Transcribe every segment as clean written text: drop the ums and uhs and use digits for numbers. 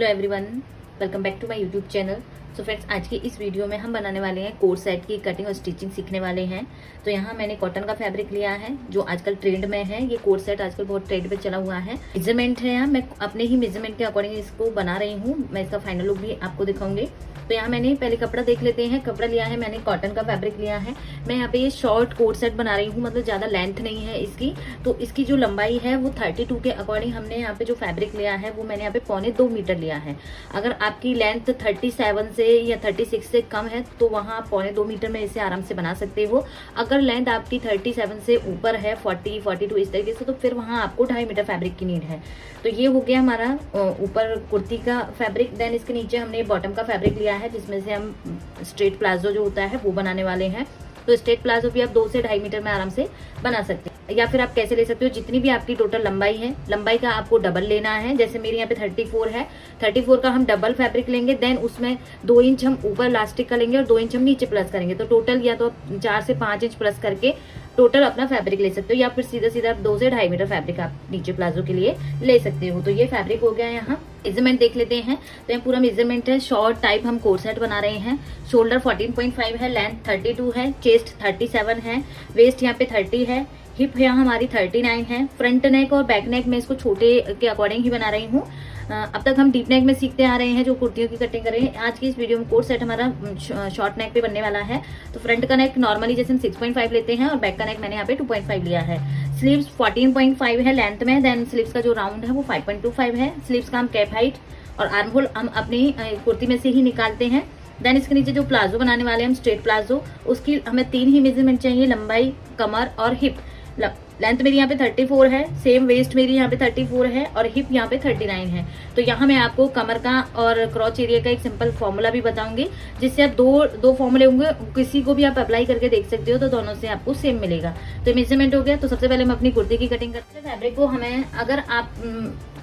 Hello everyone, welcome back to my YouTube channel. So friends, आज की इस video में हम बनाने वाले हैं कोट सेट की कटिंग और स्टिचिंग सीखने वाले हैं। तो यहाँ मैंने कॉटन का फैब्रिक लिया है जो आजकल ट्रेंड में है। ये कोट सेट आजकल बहुत ट्रेंड पे चला हुआ है। मेजरमेंट है, यहाँ मैं अपने ही मेजरमेंट के अकॉर्डिंग इसको बना रही हूँ। मैं इसका फाइनल लुक भी आपको दिखाऊंगी। तो यहाँ मैंने पहले कपड़ा देख लेते हैं। कपड़ा लिया है मैंने, कॉटन का फैब्रिक लिया है। मैं यहाँ पे ये शॉर्ट कोट सेट बना रही हूँ, मतलब ज्यादा लेंथ नहीं है इसकी। तो इसकी जो लंबाई है वो 32 के अकॉर्डिंग हमने यहाँ पे जो फैब्रिक लिया है वो मैंने यहाँ पे 1.25 मीटर लिया है। अगर आपकी लेंथ 37 से या 36 से कम है तो वहाँ आप 1.25 मीटर में इसे आराम से बना सकते हो। अगर लेंथ आपकी 37 से ऊपर है, 40, 42 इस तरीके से, तो फिर वहाँ आपको 2.5 मीटर फैब्रिक की नीड है। तो ये हो गया हमारा ऊपर कुर्ती का फैब्रिक। देन इसके नीचे हमने बॉटम का फैब्रिक लिया है जिसमें से हम स्ट्रेट प्लाजो जो होता है वो बनाने वाले हैं। तो स्ट्रेट प्लाजो भी आप 2 से 2.5 मीटर में आराम से बना सकते हैं, या फिर आप कैसे ले सकते हो, जितनी भी आपकी टोटल लंबाई है, लंबाई का आपको डबल लेना है। जैसे मेरे यहाँ पे 34 है, 34 का हम डबल फैब्रिक लेंगे। देन उसमें 2 इंच हम ऊपर इलास्टिक का लेंगे और 2 इंच हम नीचे प्लस करेंगे। तो टोटल या तो 4 से 5 इंच प्लस करके टोटल अपना फैब्रिक ले सकते हो, या फिर सीधा सीधा 2 से 2.5 मीटर फैब्रिक आप नीचे प्लाजो के लिए ले सकते हो। तो ये फैब्रिक हो गया। यहाँ मेजरमेंट देख लेते हैं। तो यहाँ पूरा मेजरमेंट है। शॉर्ट टाइप हम कोट सेट बना रहे हैं। शोल्डर 14.5 है, लेंथ 32 है, चेस्ट 37 है, वेस्ट यहाँ पे 30 है, हिप यहाँ हमारी 39 है। फ्रंट नेक और बैक नेक में इसको छोटे के अकॉर्डिंग ही बना रही हूँ। अब तक हम डीप नेक में सीखते आ रहे हैं जो कुर्तियों की कटिंग कर रहे हैं। आज की इस वीडियो में कोट सेट हमारा शॉर्ट नेक पे बनने वाला है। तो फ्रंट का नेक नॉर्मली जैसे हम 6.5 लेते हैं और बैक का नेक मैंने यहाँ पे 2.5 लिया है। स्लीव्स 14.5 है लेंथ में। देन स्लीव्स का जो राउंड है वो 5.25 है। स्लीव्स का हम कैप हाइट और आर्म होल हम अपनी कुर्ती में से ही निकालते हैं। देन इसके नीचे जो प्लाजो बनाने वाले हैं हम स्ट्रेट प्लाजो, उसकी हमें 3 ही मेजरमेंट चाहिए, लंबाई, कमर और हिप। लेंथ मेरी यहाँ पे 34 है, सेम वेस्ट मेरी यहाँ पे 34 है और हिप यहाँ पे 39 है। तो यहाँ मैं आपको कमर का और क्रॉच एरिया का एक सिंपल फॉर्मूला भी बताऊंगी, जिससे आप दो फॉर्मूले होंगे, किसी को भी आप अप्लाई करके देख सकते हो, तो दोनों से आपको सेम मिलेगा। तो मेजरमेंट हो गया। तो सबसे पहले हम अपनी कुर्ती की कटिंग करते हैं। फैब्रिक को हमें, अगर आप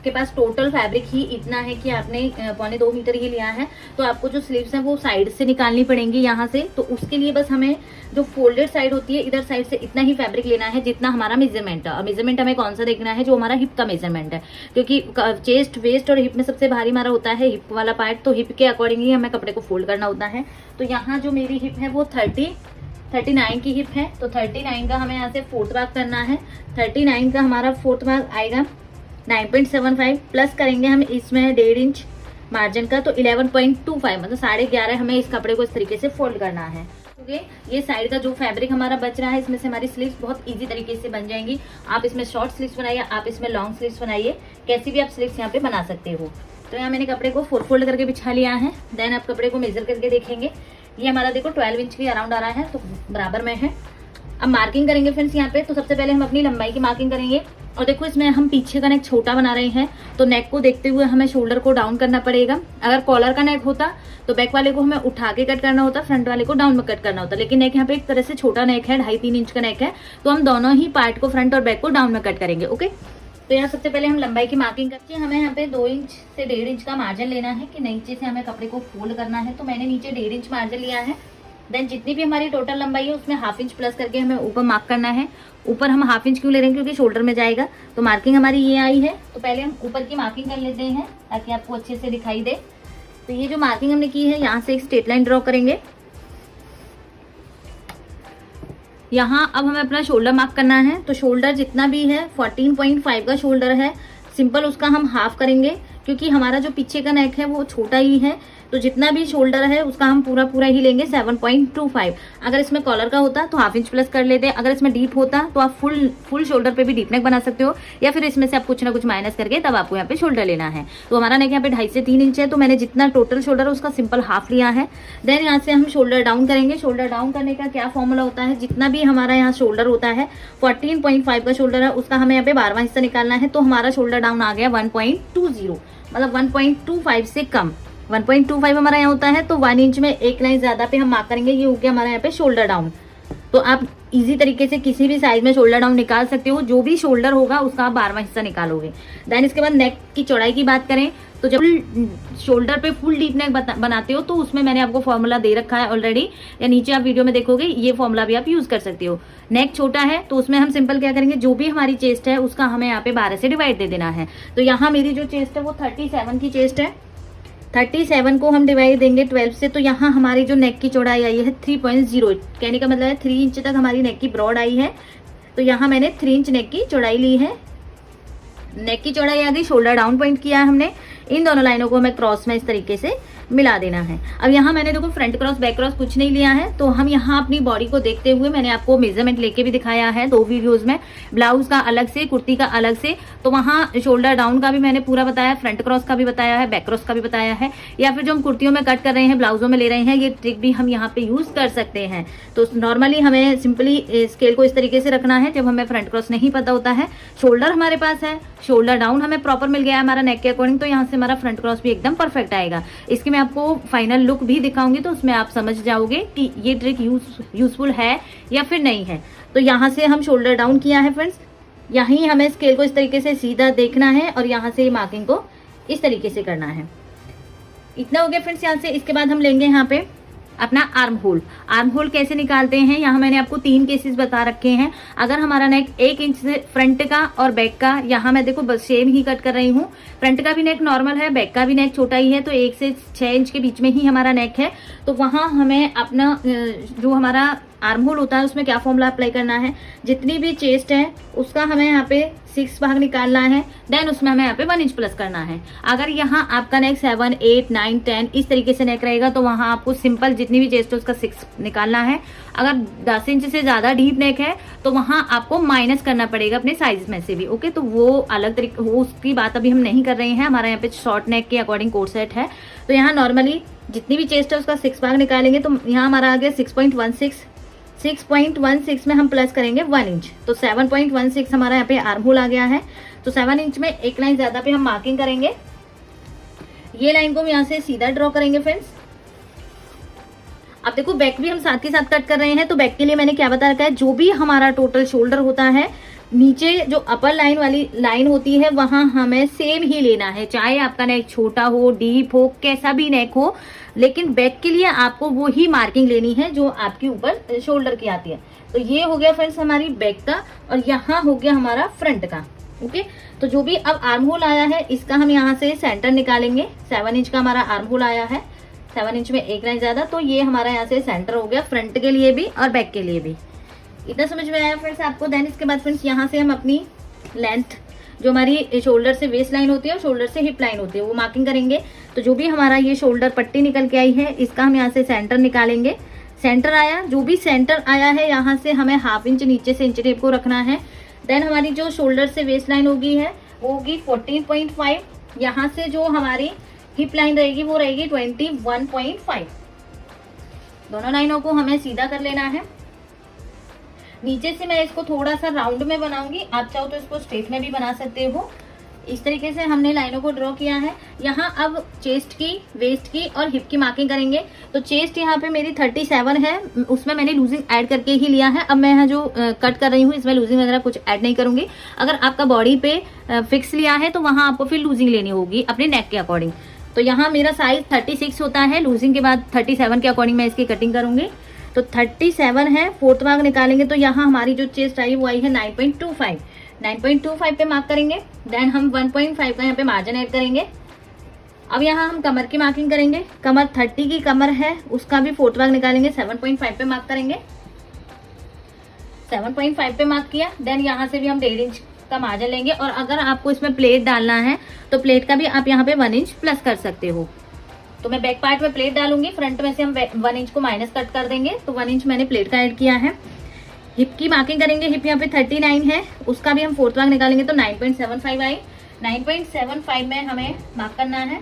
के पास टोटल फैब्रिक ही इतना है कि आपने 1.25 मीटर ही लिया है, तो आपको जो स्लीव्स है वो साइड से निकालनी पड़ेंगी यहाँ से। तो उसके लिए बस हमें जो फोल्डेड साइड होती है, इधर साइड से इतना ही फैब्रिक लेना है जितना हमारा मेजरमेंट है। और मेजरमेंट हमें कौन सा देखना है, जो हमारा हिप का मेजरमेंट है, क्योंकि चेस्ट, वेस्ट और हिप में सबसे भारी हमारा होता है हिप वाला पार्ट। तो हिप के अकॉर्डिंग ही हमें कपड़े को फोल्ड करना होता है। तो यहाँ जो मेरी हिप है वो 39 की हिप है। तो 39 का हमें यहाँ से 4th भाग करना है। 39 का हमारा 4th भाग आएगा 9.75, प्लस करेंगे हम इसमें 1.5 इंच मार्जिन का, तो 11.25, मतलब 11.5 हमें इस कपड़े को इस तरीके से फोल्ड करना है। ये साइड का जो फैब्रिक हमारा बच रहा है, इसमें से हमारी स्लीव्स बहुत इजी तरीके से बन जाएंगी। आप इसमें शॉर्ट स्लीव्स बनाइए, आप इसमें लॉन्ग स्लीव्स बनाइए, कैसी भी आप स्लीव्स यहाँ पे बना सकते हो। तो यहाँ मैंने कपड़े को 4 फोल्ड करके बिछा लिया है। देन आप कपड़े को मेजर करके देखेंगे, ये हमारा देखो 12 इंच के अराउंड आ रहा है, तो बराबर में है। अब मार्किंग करेंगे फ्रेंड्स यहाँ पे। तो सबसे पहले हम अपनी लंबाई की मार्किंग करेंगे। और देखो इसमें हम पीछे का नेक छोटा बना रहे हैं, तो नेक को देखते हुए हमें शोल्डर को डाउन करना पड़ेगा। अगर कॉलर का नेक होता तो बैक वाले को हमें उठा के कट करना होता, फ्रंट वाले को डाउन में कट करना होता। लेकिन नेक यहाँ पे एक तरह से छोटा नेक है, 2.5-3 इंच का नेक है, तो हम दोनों ही पार्ट को, फ्रंट और बैक को, डाउन में कट करेंगे। ओके, तो यहाँ सबसे पहले हम लंबाई की मार्किंग करके हमें यहाँ पे 2 इंच से 1.5 इंच का मार्जिन लेना है कि नीचे से हमें कपड़े को फोल्ड करना है। तो मैंने नीचे 1.5 इंच मार्जिन लिया है। देन जितनी भी हमारी टोटल लंबाई है उसमें 1/2 इंच प्लस करके हमें ऊपर मार्क करना है। ऊपर हम 1/2 इंच क्यों ले रहे हैं, क्योंकि शोल्डर में जाएगा। तो मार्किंग हमारी ये आई है। तो पहले हम ऊपर की मार्किंग कर लेते हैं ताकि आपको अच्छे से दिखाई दे। तो ये जो मार्किंग हमने की है, यहाँ से एक स्ट्रेट लाइन ड्रॉ करेंगे। यहाँ अब हमें अपना शोल्डर मार्क करना है। तो शोल्डर जितना भी है, 14.5 का शोल्डर है, सिंपल उसका हम हाफ करेंगे, क्योंकि हमारा जो पीछे का नेक है वो छोटा ही है। तो जितना भी शोल्डर है उसका हम पूरा ही लेंगे 7.25। अगर इसमें कॉलर का होता तो 1/2 इंच प्लस कर लेते। अगर इसमें डीप होता तो आप फुल शोल्डर पे भी डीप नेक बना सकते हो, या फिर इसमें से आप कुछ ना कुछ माइनस करके तब आपको यहाँ पे शोल्डर लेना है। तो हमारा नेक यहाँ पे 2.5 से 3 इंच है, तो मैंने जितना टोटल शोल्डर है उसका सिंपल हाफ लिया है। देन यहाँ से हम शोल्डर डाउन करेंगे। शोल्डर डाउन करने का क्या फॉर्मूला होता है, जितना भी हमारा यहाँ शोल्डर होता है, 14.5 का शोल्डर है, उसका हमें यहाँ पे 12वां हिस्सा निकालना है। तो हमारा शोल्डर डाउन आ गया 1.20, मतलब 1.25 से कम। 1.25 हमारा यहाँ होता है, तो 1 इंच में एक लाइन ज्यादा पे हम मार्क करेंगे। ये हो गया हमारा यहाँ पे शोल्डर डाउन। तो आप इजी तरीके से किसी भी साइज में शोल्डर डाउन निकाल सकते हो। जो भी शोल्डर होगा उसका आप 12वां हिस्सा निकालोगे। देन इसके बाद नेक की चौड़ाई की बात करें, तो जब शोल्डर पे फुल डीप नेक बनाते हो तो उसमें मैंने आपको फॉर्मूला दे रखा है ऑलरेडी, या नीचे आप वीडियो में देखोगे, ये फॉर्मूला भी आप यूज कर सकते हो। नेक छोटा है तो उसमें हम सिंपल क्या करेंगे, जो भी हमारी चेस्ट है उसका हमें यहाँ पे 12 से डिवाइड दे देना है। तो यहाँ मेरी जो चेस्ट है वो 37 की चेस्ट है। 37 को हम डिवाइड देंगे 12 से, तो यहाँ हमारी जो नेक की चौड़ाई आई है 3.0, कहने का मतलब है 3 इंच तक हमारी नेक की ब्रॉड आई है। तो यहाँ मैंने 3 इंच नेक की चौड़ाई ली है। नेक की चौड़ाई आ गई, शोल्डर डाउन पॉइंट किया है हमने। इन दोनों लाइनों को हमें क्रॉस में इस तरीके से मिला देना है। अब यहाँ मैंने देखो फ्रंट क्रॉस बैक क्रॉस कुछ नहीं लिया है, तो हम यहाँ अपनी बॉडी को देखते हुए मैंने आपको मेजरमेंट लेके भी दिखाया है 2 वीडियोस में, ब्लाउज का अलग से, कुर्ती का अलग से। तो वहाँ शोल्डर डाउन का भी मैंने पूरा बताया, फ्रंट क्रॉस का भी बताया है, बैक क्रॉस का भी बताया है, या फिर जो हम कुर्तियों में कट कर रहे हैं, ब्लाउजों में ले रहे हैं, ये ट्रिक भी हम यहाँ पे यूज कर सकते हैं। तो नॉर्मली हमें सिंपली स्केल को इस तरीके से रखना है जब हमें फ्रंट क्रॉस नहीं पता होता है। शोल्डर हमारे पास है, शोल्डर डाउन हमें प्रॉपर मिल गया हमारा नेक के अकॉर्डिंग, तो यहाँ से हमारा फ्रंट क्रॉस भी एकदम परफेक्ट आएगा। इसकी मैं आपको फाइनल लुक भी दिखाऊंगी, तो उसमें आप समझ जाओगे कि ये ट्रिक यूजफुल है या फिर नहीं है। तो यहाँ से हम शोल्डर डाउन किया है फ्रेंड्स, यहीं हमें स्केल को इस तरीके से सीधा देखना है और यहाँ से मार्किंग को इस तरीके से करना है। इतना हो गया फ्रेंड्स यहाँ से। इसके बाद हम लेंगे यहाँ पे अपना आर्म होल। आर्म होल कैसे निकालते हैं, यहाँ मैंने आपको 3 केसेस बता रखे हैं। अगर हमारा नेक 1 इंच से फ्रंट का और बैक का, यहाँ मैं देखो बस सेम ही कट कर रही हूँ, फ्रंट का भी नेक नॉर्मल है, बैक का भी नेक छोटा ही है, तो 1 से 6 इंच के बीच में ही हमारा नेक है। तो वहां हमें अपना जो हमारा आर्म होल होता है उसमें क्या फॉर्मूला अप्लाई करना है, जितनी भी चेस्ट है उसका हमें यहाँ पे 6 भाग निकालना है, देन उसमें हमें यहाँ पे 1 इंच प्लस करना है। अगर यहाँ आपका नेक 7, 8, 9, 10 इस तरीके से नेक रहेगा तो वहां आपको सिंपल जितनी भी चेस्ट है उसका 6 निकालना है। अगर 10 इंच से ज्यादा डीप नेक है तो वहां आपको माइनस करना पड़ेगा अपने साइज में से भी। ओके, तो वो अलग तरीके, उसकी बात अभी हम नहीं कर रहे हैं, हमारा यहाँ पे शॉर्ट नेक के अकॉर्डिंग कोट सेट है। तो यहाँ नॉर्मली जितनी भी चेस्ट है उसका 6 भाग निकालेंगे, तो यहाँ हमारा आ गया 6.16। 6.16 में हम प्लस करेंगे 1 इंच, तो 7.16 हमारा यहाँ पे आर्म होल आ गया है। तो 7 इंच में एक लाइन ज्यादा पे हम मार्किंग करेंगे। ये लाइन को हम यहाँ से सीधा ड्रॉ करेंगे फ्रेंड्स। अब देखो बैक भी हम साथ ही साथ कट कर रहे हैं, तो बैक के लिए मैंने क्या बता रखा है, जो भी हमारा टोटल शोल्डर होता है, नीचे जो अपर लाइन वाली लाइन होती है वहां हमें सेम ही लेना है, चाहे आपका नेक छोटा हो, डीप हो, कैसा भी नेक हो, लेकिन बैक के लिए आपको वो ही मार्किंग लेनी है जो आपके ऊपर शोल्डर की आती है। तो ये हो गया फ्रेंड्स हमारी बैक का, और यहाँ हो गया हमारा फ्रंट का। ओके, तो जो भी अब आर्म होल आया है इसका हम यहाँ से सेंटर निकालेंगे। 7 इंच का हमारा आर्म होल आया है, 7 इंच में एक लाइन ज्यादा, तो ये हमारा यहाँ से सेंटर हो गया फ्रंट के लिए भी और बैक के लिए भी। इतना समझ में आया फ्रेंड्स आपको। देन इसके बाद फ्रेंड्स यहाँ से हम अपनी लेंथ, जो हमारी शोल्डर से वेस्ट लाइन होती है और शोल्डर से हिप लाइन होती है, वो मार्किंग करेंगे। तो जो भी हमारा ये शोल्डर पट्टी निकल के आई है इसका हम यहाँ से सेंटर निकालेंगे। सेंटर आया, जो भी सेंटर आया है यहाँ से हमें ½ इंच नीचे से इंच टेप को रखना है। देन हमारी जो शोल्डर से वेस्ट लाइन होगी है वो होगी 14.5। यहाँ से जो हमारी हिप लाइन रहेगी वो रहेगी 21.5। दोनों लाइनों को हमें सीधा कर लेना है। नीचे से मैं इसको थोड़ा सा राउंड में बनाऊंगी, आप चाहो तो इसको स्ट्रेट में भी बना सकते हो। इस तरीके से हमने लाइनों को ड्रॉ किया है। यहाँ अब चेस्ट की, वेस्ट की और हिप की मार्किंग करेंगे। तो चेस्ट यहाँ पे मेरी 37 है, उसमें मैंने लूजिंग ऐड करके ही लिया है। अब मैं यहाँ जो कट कर रही हूँ इसमें लूजिंग वगैरह कुछ ऐड नहीं करूंगी। अगर आपका बॉडी पे फिक्स लिया है तो वहां आपको फिर लूजिंग लेनी होगी अपने नेक के अकॉर्डिंग। तो यहाँ मेरा साइज 36 होता है, लूजिंग के बाद 37 के अकॉर्डिंग मैं इसकी कटिंग करूंगी। तो 37 है, 4th भाग निकालेंगे तो यहाँ हमारी जो चेस्ट आई वो आई है 9.25। 9.25 पे मार्क करेंगे। देन हम 1.5 का यहाँ पे मार्जिन ऐड करेंगे। अब यहाँ हम कमर की मार्किंग करेंगे। कमर 30 की कमर है, उसका भी 4th भाग निकालेंगे, 7.5 पे मार्क करेंगे। 7.5 पे मार्क किया। देन यहाँ से भी हम 1.5 इंच का मार्जिन लेंगे, और अगर आपको इसमें प्लेट डालना है तो प्लेट का भी आप यहाँ पे 1 इंच प्लस कर सकते हो। तो मैं बैक पार्ट में प्लेट डालूंगी, फ्रंट में से हम 1 इंच को माइनस कट कर देंगे। तो 1 इंच मैंने प्लेट का ऐड किया है। हिप की मार्किंग करेंगे। हिप यहाँ पे 39 है, उसका भी हम 4th भाग निकालेंगे तो 9.75 आई। 9.75 में हमें मार्क करना है।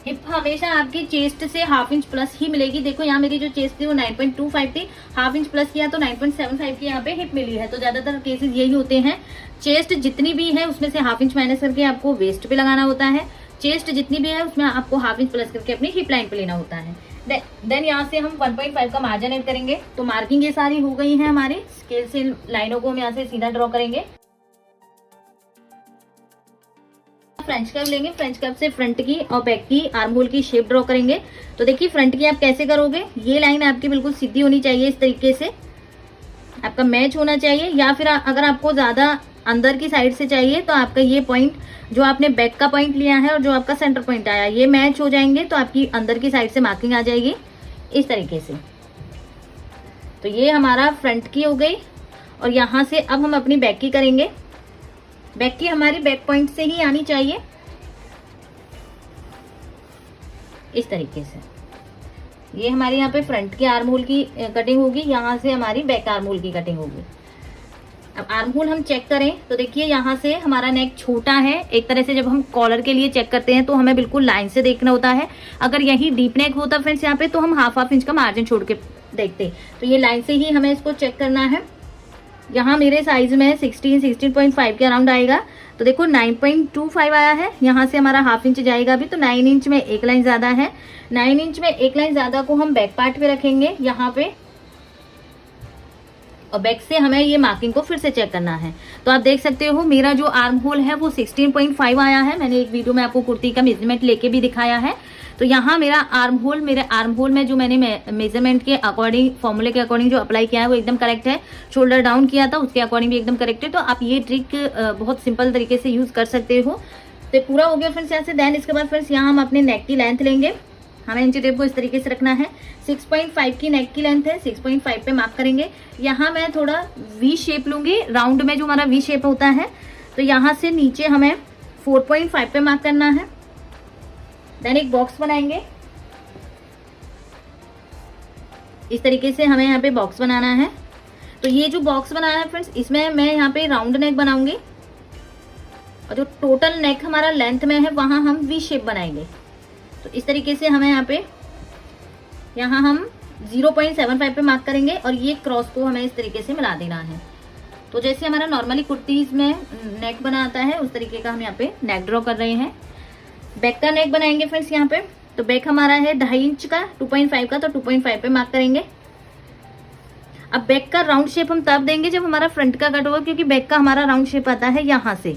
हिप हमेशा आपकी चेस्ट से ½ इंच प्लस ही मिलेगी। देखो यहाँ मेरी जो चेस्ट थी वो 9.25 थी, ½ इंच प्लस किया तो 9.75 की यहाँ पे हिप मिली है। तो ज्यादातर केसेस यही होते हैं, चेस्ट जितनी भी है उसमें से ½ इंच माइनस करके आपको वेस्ट पे लगाना होता है। चेस्ट जितनी भी है उसमें आपको ½ इंच प्लस करके अपनी हिप लाइन पे लेना होता है। देन यहाँ से हम 1.5 का मार्जिन ऐड करेंगे। तो मार्किंग ये सारी हो गई है हमारी। स्केल से लाइनों को हम यहाँ से सीधा ड्रॉ करेंगे। फ्रेंच कर्व लेंगे। फ्रेंच कर्व से फ्रंट की और बैक की आर्म होल की शेप ड्रॉ करेंगे। तो देखिए फ्रंट की आप कैसे करोगे, ये लाइन आपकी बिल्कुल सीधी होनी चाहिए, इस तरीके से आपका मैच होना चाहिए। या फिर अगर आपको ज्यादा अंदर की साइड से चाहिए तो आपका ये पॉइंट जो आपने बैक का पॉइंट लिया है और जो आपका सेंटर पॉइंट आया ये मैच हो जाएंगे, तो आपकी अंदर की साइड से मार्किंग आ जाएगी इस तरीके से। तो ये हमारा फ्रंट की हो गई और यहाँ से अब हम अपनी बैक की करेंगे। बैक की हमारी बैक पॉइंट से ही आनी चाहिए इस तरीके से। ये हमारे यहाँ पे फ्रंट के आर्म होल की कटिंग होगी, यहाँ से हमारी बैक आर्म होल की कटिंग होगी। अब आर्म होल हम चेक करें तो देखिए यहाँ से हमारा नेक छोटा है। एक तरह से जब हम कॉलर के लिए चेक करते हैं तो हमें बिल्कुल लाइन से देखना होता है। अगर यही डीप नेक होता फ्रेंड्स यहाँ पे तो हम हाफ इंच का मार्जिन छोड़ के देखते, तो ये लाइन से ही हमें इसको चेक करना है। यहाँ मेरे साइज में 16.5 के अराउंड आएगा, तो देखो 9.25 आया है। यहाँ से हमारा हाफ इंच जाएगा अभी, तो 9 इंच में एक लाइन ज्यादा है। 9 इंच में एक लाइन ज्यादा को हम बैक पार्ट पे रखेंगे यहाँ पे, और बैक से हमें ये मार्किंग को फिर से चेक करना है। तो आप देख सकते हो मेरा जो आर्म होल है वो 16.5 आया है। मैंने एक वीडियो में आपको कुर्ती का मेजरमेंट लेके भी दिखाया है। तो यहाँ मेरा आर्म होल, मेरे आर्म होल में जो मैंने मेजरमेंट के अकॉर्डिंग, फॉर्मूले के अकॉर्डिंग जो अप्लाई किया है वो एकदम करेक्ट है। शोल्डर डाउन किया था उसके अकॉर्डिंग भी एकदम करेक्ट है। तो आप ये ट्रिक बहुत सिंपल तरीके से यूज कर सकते हो। तो पूरा हो गया फ्रेंड्स यहाँ से। देन इसके बाद फ्रेंड्स यहाँ हम अपने नेक की लेंथ लेंगे। हमें इंची टेप को इस तरीके से रखना है। 6.5 की नेक की लेंथ है, 6.5 पे मार्क करेंगे। यहाँ मैं थोड़ा वी शेप लूंगी, राउंड में जो हमारा वी शेप होता है। तो यहाँ से नीचे हमें 4.5 पे मार्क करना है। देन एक बॉक्स बनाएंगे इस तरीके से, हमें यहाँ पे बॉक्स बनाना है। तो ये जो बॉक्स बनाना है फ्रेंड्स, इसमें मैं यहाँ पे राउंड नेक बनाऊंगी और जो टोटल नेक हमारा लेंथ में है वहां हम वी शेप बनाएंगे। तो इस तरीके से हमें यहाँ हम 0.75 पे मार्क करेंगे और ये क्रॉस को हमें इस तरीके से मिला देना है। तो जैसे हमारा नॉर्मली कुर्तीज में नेक बना आता है उस तरीके का हम यहाँ पे नेक ड्रॉ कर रहे हैं। बैक का नेक बनाएंगे फ्रेंड्स यहाँ पे। तो बैक हमारा है 2.5 इंच का, 2.5 का, तो 2.5 पे मार्क करेंगे। अब बैक का राउंड शेप हम तब देंगे जब हमारा फ्रंट का कट होगा, क्योंकि बैक का हमारा राउंड शेप आता है यहाँ से,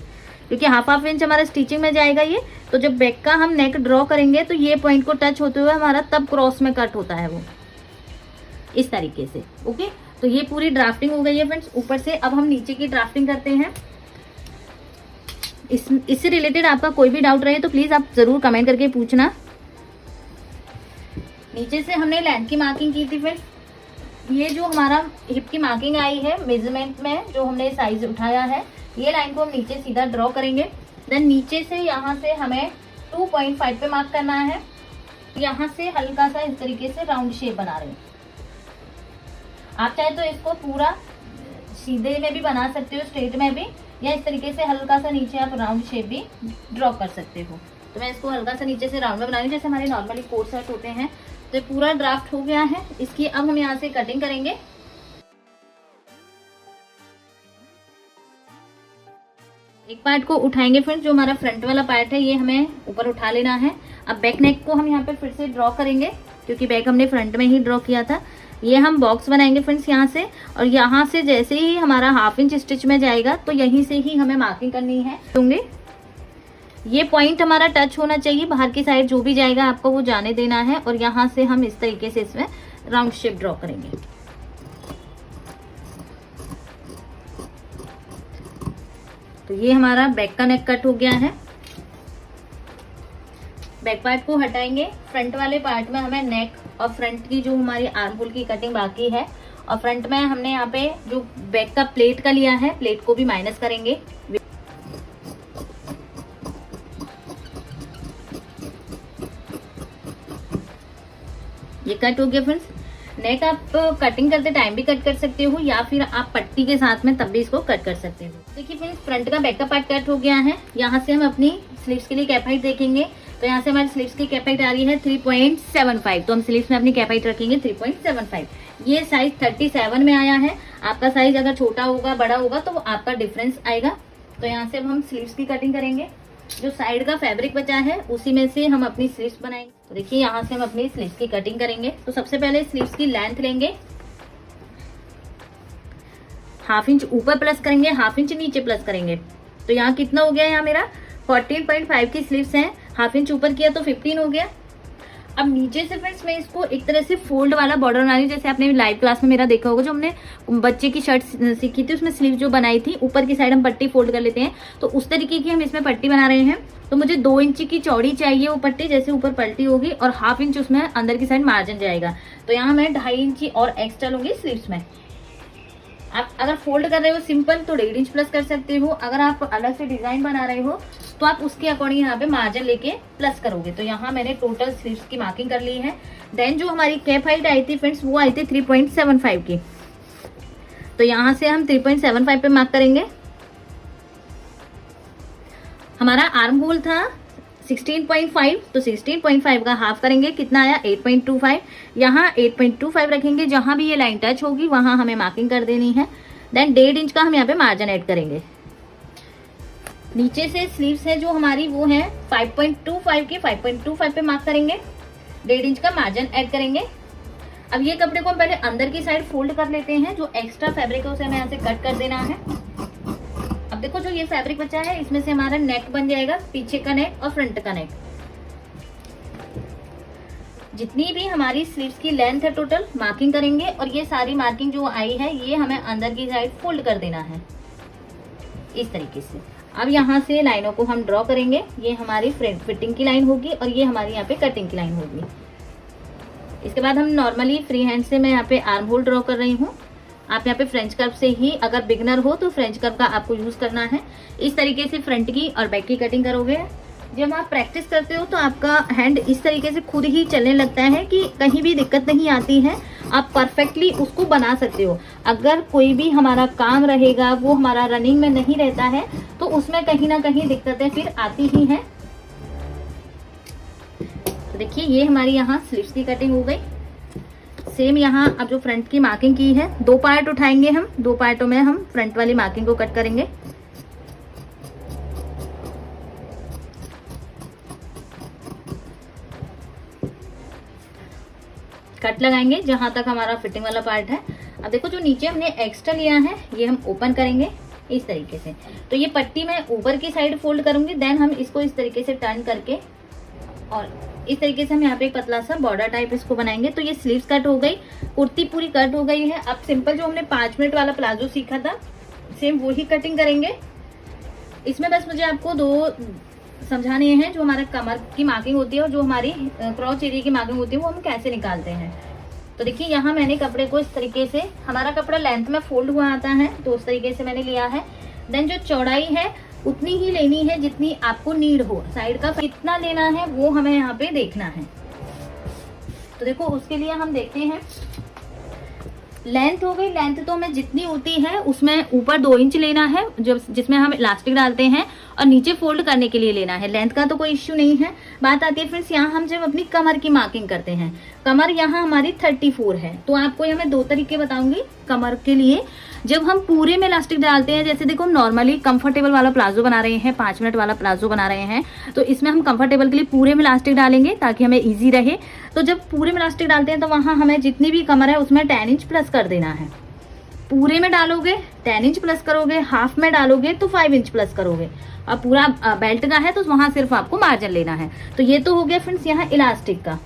क्योंकि हाफ इंच हमारा स्टिचिंग में जाएगा ये। तो जब बैक का हम नेक ड्रॉ करेंगे तो ये पॉइंट को टच होते हुए हमारा तब क्रॉस में कट होता है वो इस तरीके से। ओके, तो ये पूरी ड्राफ्टिंग हो गई है फ्रेंड्स ऊपर से। अब हम नीचे की ड्राफ्टिंग करते हैं। इससे रिलेटेड आपका कोई भी डाउट रहे तो प्लीज आप जरूर कमेंट करके पूछना। नीचे से हमने लेंथ की मार्किंग की थी फ्रेंड्स। ये जो हमारा हिप की मार्किंग आई है मेजरमेंट में, जो हमने साइज उठाया है, ये लाइन को हम नीचे सीधा ड्रॉ करेंगे। देन नीचे से यहाँ से हमें 2.5 पे मार्क करना है। यहाँ से हल्का सा इस तरीके से राउंड शेप बना रहे हैं। आप चाहे तो इसको पूरा सीधे में भी बना सकते हो, स्ट्रेट में भी, या इस तरीके से हल्का सा नीचे आप राउंड शेप भी ड्रॉ कर सकते हो। तो मैं इसको हल्का सा नीचे से राउंड में बना रही हूँ, जैसे हमारे नॉर्मली कोट सेट होते हैं। तो पूरा ड्राफ्ट हो गया है। इसकी अब हम यहाँ से कटिंग करेंगे। एक पार्ट को उठाएंगे फ्रेंड्स, जो हमारा फ्रंट वाला पार्ट है ये हमें ऊपर उठा लेना है। अब बैक नेक को हम यहाँ पे फिर से ड्रॉ करेंगे, क्योंकि बैक हमने फ्रंट में ही ड्रॉ किया था। ये हम बॉक्स बनाएंगे फ्रेंड्स यहाँ से, और यहाँ से जैसे ही हमारा हाफ इंच स्टिच में जाएगा तो यहीं से ही हमें मार्किंग करनी है। ये पॉइंट हमारा टच होना चाहिए, बाहर की साइड जो भी जाएगा आपको वो जाने देना है। और यहाँ से हम इस तरीके से इसमें राउंड शेप ड्रॉ करेंगे। तो ये हमारा बैक का नेक कट हो गया है। बैक पार्ट को हटाएंगे। फ्रंट वाले पार्ट में हमें नेक और फ्रंट की जो हमारी आर्म होल की कटिंग बाकी है, और फ्रंट में हमने यहाँ पे जो बैक का प्लेट का लिया है, प्लेट को भी माइनस करेंगे। ये कट हो गया फ्रेंड्स। नेक आप कटिंग करते टाइम भी कट कर सकते हो, या फिर आप पट्टी के साथ में तब भी इसको कट कर सकते हो। देखिए फ्रेंड्स, फ्रंट का बैक का पार्ट कट हो गया है। यहाँ से हम अपनी स्लीव्स के लिए कैप हाइट देखेंगे। तो यहाँ से हमारी स्लीव्स की कैप हाइट आ रही है 3.75। तो हम स्लीव्स में अपनी कैप हाइट रखेंगे 3.75। ये साइज 37 में आया है। आपका साइज अगर छोटा होगा, बड़ा होगा, तो आपका डिफरेंस आएगा। तो यहाँ से अब हम स्लीव्स की कटिंग करेंगे। जो साइड का फैब्रिक बचा है उसी में से हम अपनी स्लीव्स बनाएंगे। तो देखिए यहाँ से हम अपनी स्लीव्स की कटिंग करेंगे। तो सबसे पहले स्लीव्स की लेंथ लेंगे, हाफ इंच ऊपर प्लस करेंगे, हाफ इंच नीचे प्लस करेंगे। तो यहाँ कितना हो गया, यहाँ मेरा 14.5 की स्लीव्स हैं, हाफ इंच ऊपर किया तो 15 हो गया। अब नीचे से फ्रेंड्स मैं इसको एक तरह से फोल्ड वाला बॉर्डर बना रही हूँ, जैसे आपने लाइव क्लास में मेरा देखा होगा, जो हमने बच्चे की शर्ट सीखी थी उसमें स्लीव जो बनाई थी, ऊपर की साइड हम पट्टी फोल्ड कर लेते हैं, तो उस तरीके की हम इसमें पट्टी बना रहे हैं। तो मुझे 2 इंच की चौड़ी चाहिए वो पट्टी, जैसे ऊपर पलटी होगी और 1/2 इंच उसमें अंदर की साइड मार्जिन जाएगा। तो यहाँ मैं 2.5 इंच और एक्स्ट्रा लूंगी स्लीव्स में। आप अगर फोल्ड कर रहे हो सिंपल तो 1.5 इंच प्लस कर सकते हो, अगर आप अलग से डिजाइन बना रहे हो तो आप उसके अकॉर्डिंग यहाँ पे मार्जिन लेके प्लस करोगे। तो यहाँ मैंने टोटल स्लीव्स की मार्किंग कर ली है। देन जो हमारी कैप हाइट आई थी फ्रेंड्स, वो आई थी 3.75 की। तो यहाँ से हम 3.75 पे मार्क करेंगे। हमारा आर्म होल था 16.5, तो 16.5 का हाफ करेंगे, कितना आया 8.25। यहाँ 8.25 रखेंगे, जहां भी ये लाइन टच होगी वहां हमें मार्किंग कर देनी है। देन 1.5 इंच का हम यहाँ पे मार्जिन ऐड करेंगे। नीचे से स्लीव्स है जो हमारी वो है 5.25 की, 5.25 पे मार्क करेंगे, 1.5 इंच का मार्जिन ऐड करेंगे। अब ये कपड़े को हम पहले अंदर की साइड फोल्ड कर लेते हैं, जो एक्स्ट्रा फैब्रिक है उसे हमें यहाँ से कट कर देना है। अब देखो जो ये फैब्रिक बचा है इसमें से हमारा नेक बन जाएगा, पीछे का नेक और फ्रंट का नेक। जितनी भी हमारी स्लीव्स की लेंथ है टोटल मार्किंग करेंगे, और ये सारी मार्किंग जो आई है ये हमें अंदर की साइड फोल्ड कर देना है इस तरीके से। अब यहाँ से लाइनों को हम ड्रॉ करेंगे, ये हमारी फ्रंट फिटिंग की लाइन होगी और ये हमारी यहाँ पे कटिंग की लाइन होगी। इसके बाद हम नॉर्मली फ्री हैंड से मैं यहाँ पे आर्म होल ड्रॉ कर रही हूँ। आप यहाँ पे फ्रेंच कर्व से ही, अगर बिगनर हो तो फ्रेंच कर्व का आपको यूज करना है। इस तरीके से फ्रंट की और बैक की कटिंग करोगे। जब आप प्रैक्टिस करते हो तो आपका हैंड इस तरीके से खुद ही चलने लगता है कि कहीं भी दिक्कत नहीं आती है, आप परफेक्टली उसको बना सकते हो। अगर कोई भी हमारा काम रहेगा वो हमारा रनिंग में नहीं रहता है तो उसमें कहीं ना कहीं दिक्कतें फिर आती ही हैं। तो देखिए ये हमारी यहाँ स्लीव्स की कटिंग हो गई। सेम यहाँ अब जो फ्रंट की मार्किंग की है, 2 पार्ट उठाएंगे हम, 2 पार्टों में हम फ्रंट वाली मार्किंग को कट करेंगे। कट लगाएंगे जहां तक हमारा फिटिंग वाला पार्ट है। अब देखो जो नीचे हमने एक्स्ट्रा लिया है ये हम ओपन करेंगे इस तरीके से। तो ये पट्टी मैं ऊपर की साइड फोल्ड करूंगी, देन हम इसको इस तरीके से टर्न करके और इस तरीके से हम यहाँ पे एक पतला सा बॉर्डर टाइप इसको बनाएंगे। तो ये स्लीव्स कट हो गई, कुर्ती पूरी कट हो गई है। अब सिंपल जो हमने 5 मिनट वाला प्लाजो सीखा था सेम वही कटिंग करेंगे। इसमें बस मुझे आपको 2 समझाने हैं, जो हमारा कमर की मार्किंग होती है और जो हमारी क्रॉच एरिया की मार्किंग होती है वो हम कैसे निकालते हैं। तो देखिए यहाँ मैंने कपड़े को इस तरीके से, हमारा कपड़ा लेंथ में फोल्ड हुआ आता है तो उस तरीके से मैंने लिया है। देन जो चौड़ाई है उतनी ही लेनी है जितनी आपको नीड हो, साइड का कितना लेना है वो हमें यहाँ पे देखना है। तो देखो उसके लिए हम देखते हैं, लेंथ हो गई, लेंथ तो हमें जितनी होती है उसमें ऊपर 2 इंच लेना है, जो जिसमें हम इलास्टिक डालते हैं, और नीचे फोल्ड करने के लिए लेना है। लेंथ का तो कोई इश्यू नहीं है। बात आती है फ्रेंड्स यहाँ हम जब अपनी कमर की मार्किंग करते हैं, कमर यहाँ हमारी 34 है। तो आपको यहाँ मैं 2 तरीके बताऊंगी कमर के लिए। जब हम पूरे में इलास्टिक डालते हैं, जैसे देखो नॉर्मली कंफर्टेबल वाला प्लाजो बना रहे हैं, 5 मिनट वाला प्लाजो बना रहे हैं, तो इसमें हम कंफर्टेबल के लिए पूरे में इलास्टिक डालेंगे ताकि हमें इजी रहे। तो जब पूरे में इलास्टिक डालते हैं तो वहां हमें जितनी भी कमर है उसमें 10 इंच प्लस कर देना है। पूरे में डालोगे 10 इंच प्लस करोगे, हाफ में डालोगे तो 5 इंच प्लस करोगे। अब पूरा बेल्ट का है तो वहां सिर्फ आपको मार्जिन लेना है। तो ये तो हो गया फ्रेंड्स यहाँ इलास्टिक का।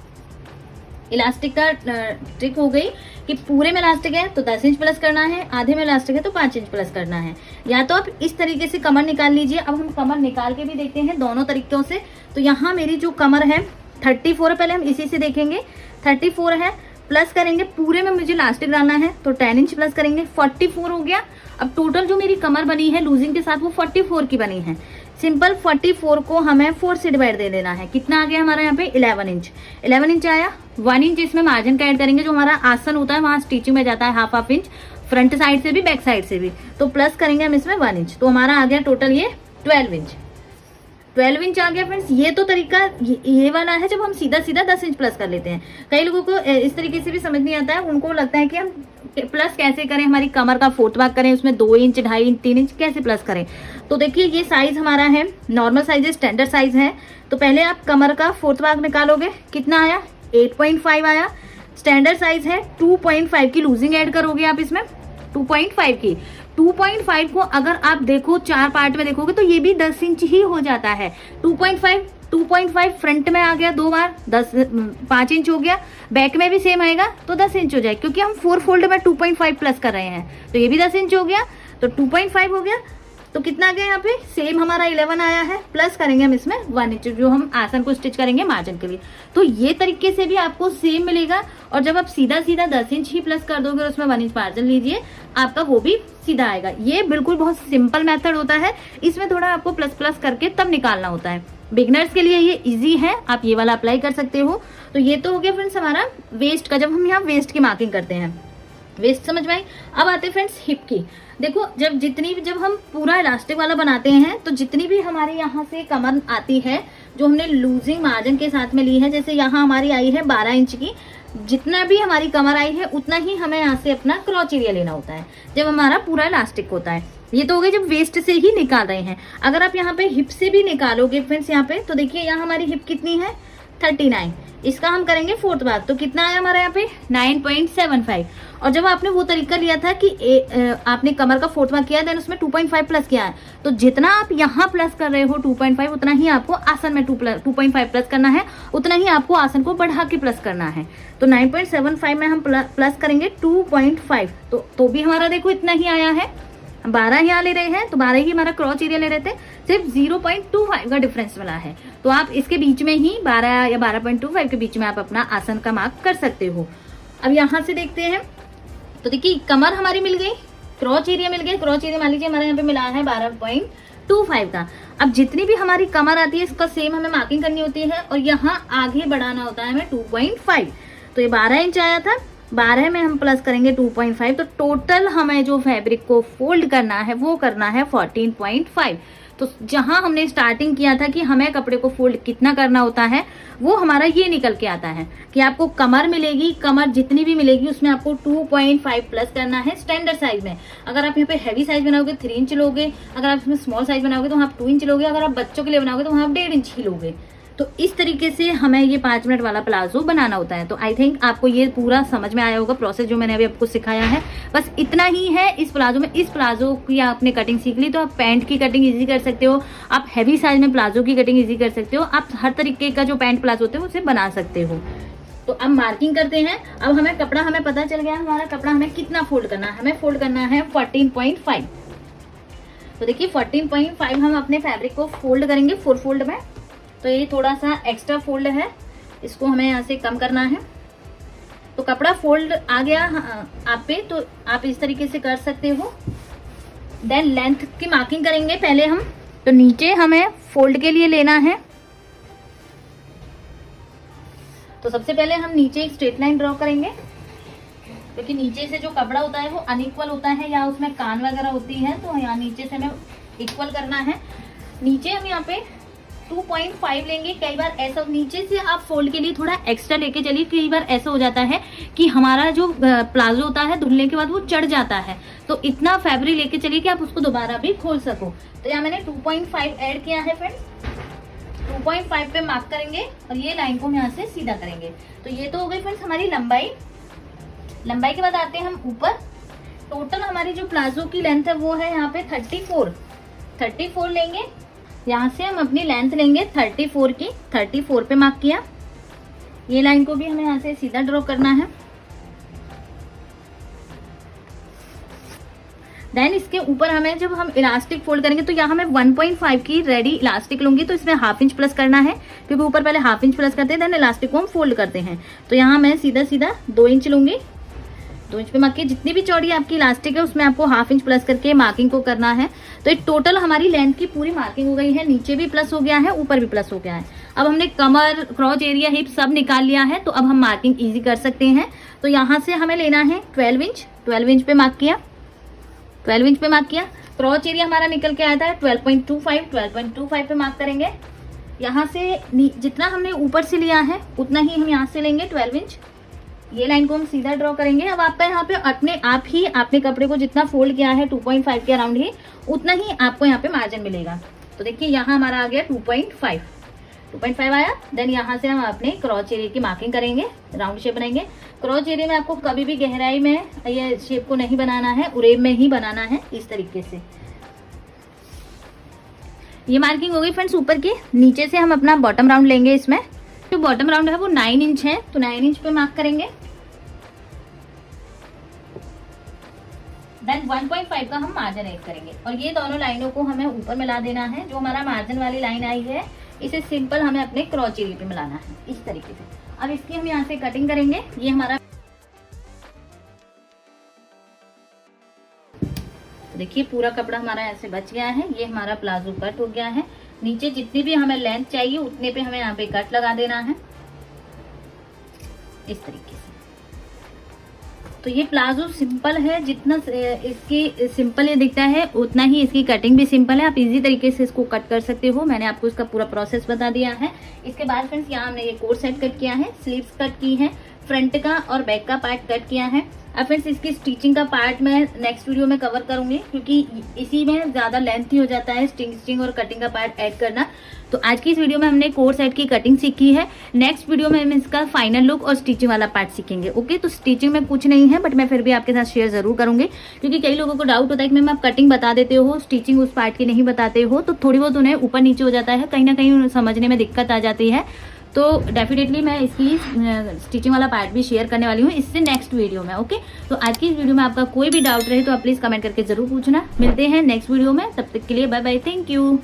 इलास्टिक का ट्रिक हो गई कि पूरे में इलास्टिक है तो 10 इंच प्लस करना है, आधे में इलास्टिक है तो 5 इंच प्लस करना है। या तो आप इस तरीके से कमर निकाल लीजिए। अब हम कमर निकाल के भी देखते हैं दोनों तरीकों से। तो यहाँ मेरी जो कमर है 34 है, पहले हम इसी से देखेंगे। 34 है, प्लस करेंगे, पूरे में मुझे इलास्टिक डालना है तो 10 इंच प्लस करेंगे, 44 हो गया। अब टोटल जो मेरी कमर बनी है लूजिंग के साथ वो 44 की बनी है। सिंपल 44 को हमें 4 से डिवाइड दे देना है। कितना आ गया हमारा यहाँ पे 11 इंच। 11 इंच आया, 1 इंच इसमें मार्जिन का ऐड करेंगे। जो हमारा आसन होता है वहां स्टिचिंग में जाता है हाफ इंच, फ्रंट साइड से भी बैक साइड से भी, तो प्लस करेंगे हम इसमें 1 इंच। तो हमारा आ गया टोटल ये 12 इंच। 12 इंच आ गया फ्रेंड्स। ये तो तरीका ये वाला है जब हम सीधा सीधा 10 इंच प्लस कर लेते हैं। कई लोगों को इस तरीके से भी समझ नहीं आता है, उनको लगता है कि हम प्लस कैसे करें, हमारी कमर का 4th भाग करें, उसमें 2 इंच 2.5 इंच 3 इंच कैसे प्लस करें। तो देखिए ये साइज हमारा है, नॉर्मल साइज है, स्टैंडर्ड साइज है। तो पहले आप कमर का 4th भाग निकालोगे, कितना आया 8.5 आया। स्टैंडर्ड साइज है 2.5 की लूजिंग ऐड करोगे आप इसमें, 2.5 की। 2.5 को अगर आप देखो 4 पार्ट में देखोगे तो ये भी 10 इंच ही हो जाता है। 2.5 2.5 फ्रंट में आ गया 2 बार 5 इंच हो गया, बैक में भी सेम आएगा तो 10 इंच हो जाए, क्योंकि हम 4 फोल्ड में 2.5 प्लस कर रहे हैं, तो ये भी 10 इंच हो गया, तो 2.5 हो गया। तो कितना आ गया यहाँ पे, सेम हमारा 11 आया है, प्लस करेंगे हम इसमें 1 इंच जो हम आसन को स्टिच करेंगे मार्जिन के लिए। तो ये तरीके से भी आपको सेम मिलेगा। और जब आप सीधा सीधा 10 इंच ही प्लस कर दोगे और उसमें 1 इंच मार्जिन लीजिए, आपका वो भी सीधा आएगा। ये बिल्कुल बहुत सिंपल मेथड होता है, इसमें थोड़ा आपको प्लस प्लस करके तब निकालना होता है। बिगनर्स के लिए ये इजी है, आप ये वाला अप्लाई कर सकते हो। तो ये तो हो गया फ्रेंड्स हमारा वेस्ट का, जब हम यहाँ वेस्ट की मार्किंग करते हैं, वेस्ट समझ में आई। अब आते हैं फ्रेंड्स हिप की। देखो जब हम पूरा इलास्टिक वाला बनाते हैं तो जितनी भी हमारे यहाँ से कमर आती है जो हमने लूजिंग मार्जिन के साथ में ली है, जैसे यहाँ हमारी आई है 12 इंच की, जितना भी हमारी कमर आई है उतना ही हमें यहाँ से अपना क्रॉच एरिया लेना होता है जब हमारा पूरा इलास्टिक होता है। ये तो हो गए जब वेस्ट से ही निकाल रहे हैं। अगर आप यहाँ पे हिप से भी निकालोगे फ्रेंड्स यहाँ पे, तो देखिए यहाँ हमारी हिप कितनी है 39, इसका हम करेंगे 4th भाग, तो कितना आया हमारा यहाँ पे 9.75। और जब आपने वो तरीका लिया था कि आपने कमर का 4th भाग किया, देन उसमें 2.5 प्लस किया है, तो जितना आप यहाँ प्लस कर रहे हो 2.5, उतना ही आपको आसन में 2.5 प्लस करना है, उतना ही आपको आसन को बढ़ा के प्लस करना है। तो 9.75 में हम प्लस करेंगे 2.5, तो भी हमारा देखो इतना ही आया है। 12 यहाँ ले रहे हैं तो 12 ही हमारा क्रॉच एरिया ले रहे थे, सिर्फ 0.25 का डिफरेंस वाला है। तो आप इसके बीच में ही 12 या 12.25 के बीच में आप अपना आसन का मार्क कर सकते हो। अब यहाँ से देखते हैं, तो देखिए कमर हमारी मिल गई, क्रॉच एरिया मिल गया, क्रॉच एरिया मान लीजिए हमारे यहाँ पे मिला है 12.25 का। अब जितनी भी हमारी कमर आती है इसका सेम हमें मार्किंग करनी होती है और यहाँ आगे बढ़ाना होता है हमें 2.5। तो ये 12 इंच आया था, 12 में हम प्लस करेंगे 2.5, तो टोटल हमें जो फैब्रिक को फोल्ड करना है वो करना है 14.5। तो जहां हमने स्टार्टिंग किया था कि हमें कपड़े को फोल्ड कितना करना होता है, वो हमारा ये निकल के आता है कि आपको कमर मिलेगी, कमर जितनी भी मिलेगी उसमें आपको 2.5 प्लस करना है स्टैंडर्ड साइज में। अगर आप यहाँ पे हैवी साइज बनाओगे 3 इंच लोगे, अगर आप इसमें स्मॉल साइज बनाओगे तो वहाँ आप 2 इंच लोगे, अगर आप बच्चों के लिए बनाओगे तो वहाँ आप 1.5 इंच ही लोगे। तो इस तरीके से हमें ये 5 मिनट वाला प्लाजो बनाना होता है। तो आई थिंक आपको ये पूरा समझ में आया होगा प्रोसेस जो मैंने अभी आपको सिखाया है। बस इतना ही है इस प्लाजो में। इस प्लाजो की आपने कटिंग सीख ली तो आप पैंट की कटिंग इजी कर सकते हो, आप हैवी साइज में प्लाजो की कटिंग इजी कर सकते हो, आप हर तरीके का जो पैंट प्लाजो होते हैं उसे बना सकते हो। तो अब मार्किंग करते हैं। अब हमें कपड़ा हमें पता चल गया हमारा कपड़ा हमें कितना फोल्ड करना है, हमें फोल्ड करना है 14.5। तो देखिए 14.5 हम अपने फैब्रिक को फोल्ड करेंगे 4 फोल्ड में। तो ये थोड़ा सा एक्स्ट्रा फोल्ड है, इसको हमें यहाँ से कम करना है। तो कपड़ा फोल्ड आ गया आप पे, तो आप इस तरीके से कर सकते हो। देन लेंथ की मार्किंग करेंगे पहले हम। तो नीचे हमें फोल्ड के लिए लेना है, तो सबसे पहले हम नीचे एक स्ट्रेट लाइन ड्रॉ करेंगे, क्योंकि नीचे से जो कपड़ा होता है वो अनइक्वल होता है या उसमें कान वगैरह होती है, तो यहाँ नीचे से हमें इक्वल करना है। नीचे हम यहाँ पे 2.5 लेंगे। कई बार ऐसा नीचे से आप फोल्ड के लिए थोड़ा एक्स्ट्रा लेके चलिए, कई बार ऐसा हो जाता है कि हमारा जो प्लाजो होता है धुलने के बाद वो चढ़ जाता है, तो इतना फैब्रिक लेके चलिए कि आप उसको दोबारा भी खोल सको। तो यहाँ मैंने 2.5 ऐड किया है फ्रेंड्स। 2.5 पे मार्क करेंगे और ये लाइन को हम यहाँ से सीधा करेंगे। तो ये तो हो गई फ्रेंड्स हमारी लंबाई। लंबाई के बाद आते हैं हम ऊपर। टोटल हमारी जो प्लाजो की लेंथ है वो है यहाँ पे 34 लेंगे। यहाँ से हम अपनी लेंथ लेंगे 34 की, 34 पे मार्क किया। ये लाइन को भी हमें यहाँ से सीधा ड्रॉ करना है। देन इसके ऊपर हमें जब हम इलास्टिक फोल्ड करेंगे तो यहाँ मैं 1.5 की रेडी इलास्टिक लूंगी, तो इसमें 1/2 इंच प्लस करना है, क्योंकि ऊपर पहले 1/2 इंच प्लस करते हैं देन इलास्टिक को हम फोल्ड करते हैं। तो यहाँ मैं सीधा 2 इंच लूंगी। 2 इंच पे मार्क किया। जितनी भी चौड़ी आपकी इलास्टिक है उसमें आपको 1/2 इंच प्लस करके मार्किंग को करना है। तो एक टोटल हमारी लेंथ की पूरी मार्किंग हो गई है। नीचे भी प्लस हो गया है, ऊपर भी प्लस हो गया है। अब हमने कमर, क्रॉच एरिया, हिप सब निकाल लिया है, तो अब हम मार्किंग इजी कर सकते हैं। तो यहाँ से हमें लेना है 12 इंच। 12 इंच पे मार्क किया, 12 इंच पे मार्क किया। क्रॉच एरिया हमारा निकल के आया था 12.25 पे मार्क करेंगे। यहाँ से जितना हमने ऊपर से लिया है उतना ही हम यहाँ से लेंगे 12 इंच। ये लाइन को हम सीधा ड्रॉ करेंगे। अब आपका यहाँ पे अपने आप ही आपने कपड़े को जितना फोल्ड किया है 2.5 के अराउंड ही, उतना ही आपको यहाँ पे मार्जिन मिलेगा। तो देखिए यहाँ हमारा आ गया 2.5 आया। देन यहाँ से हम अपने क्रॉच एरिया की मार्किंग करेंगे, राउंड शेप बनाएंगे। क्रॉच एरिया में आपको कभी भी गहराई में ये शेप को नहीं बनाना है, उरेब में ही बनाना है इस तरीके से। ये मार्किंग हो गई फ्रेंड्स ऊपर की। नीचे से हम अपना बॉटम राउंड लेंगे। इसमें जो बॉटम राउंड है वो 9 इंच है, तो 9 इंच पे मार्क करेंगे। देन 1.5 का हम मार्जिन ऐड करेंगे और ये दोनों लाइनों को हमें ऊपर मिला देना है। जो हमारा मार्जिन वाली लाइन आई है इसे सिंपल हमें अपने क्रॉच एरिया पे मिलाना है इस तरीके से। अब इसकी हम यहाँ से कटिंग करेंगे। ये हमारा देखिए पूरा कपड़ा हमारा ऐसे बच गया है। ये हमारा प्लाजो कट हो गया है। नीचे जितनी भी हमें लेंथ चाहिए उतने पे हमें यहाँ पे कट लगा देना है इस तरीके से। तो ये प्लाजो सिंपल है, जितना इसकी सिंपल ये दिखता है उतना ही इसकी कटिंग भी सिंपल है। आप इजी तरीके से इसको कट कर सकते हो। मैंने आपको इसका पूरा प्रोसेस बता दिया है। इसके बाद फ्रेंड्स यहाँ हमने ये कोट सेट कट किया है, स्लीव्स कट की है, फ्रंट का और बैक का पार्ट कट किया है। अब फ्रेंड्स इसकी स्टिचिंग का पार्ट मैं नेक्स्ट वीडियो में कवर करूंगी, क्योंकि इसी में ज्यादा लेंथी हो जाता है स्टिचिंग और कटिंग का पार्ट ऐड करना। तो आज की इस वीडियो में हमने कोट सेट की कटिंग सीखी है। नेक्स्ट वीडियो में हम इसका फाइनल लुक और स्टिचिंग वाला पार्ट सीखेंगे। ओके, तो स्टिचिंग में कुछ नहीं है, बट मैं फिर भी आपके साथ शेयर जरूर करूंगी, क्योंकि कई लोगों को डाउट होता है कि मैम आप कटिंग बता देते हो, स्टिचिंग उस पार्ट की नहीं बताते हो, तो थोड़ी बहुत उन्हें ऊपर नीचे हो जाता है, कहीं ना कहीं समझने में दिक्कत आ जाती है। तो डेफिनेटली मैं इसकी स्टिचिंग वाला पार्ट भी शेयर करने वाली हूँ इससे नेक्स्ट वीडियो में। ओके, तो आज की इस वीडियो में आपका कोई भी डाउट रहे तो आप प्लीज कमेंट करके जरूर पूछना। मिलते हैं नेक्स्ट वीडियो में, तब तक के लिए बाय बाय, थैंक यू।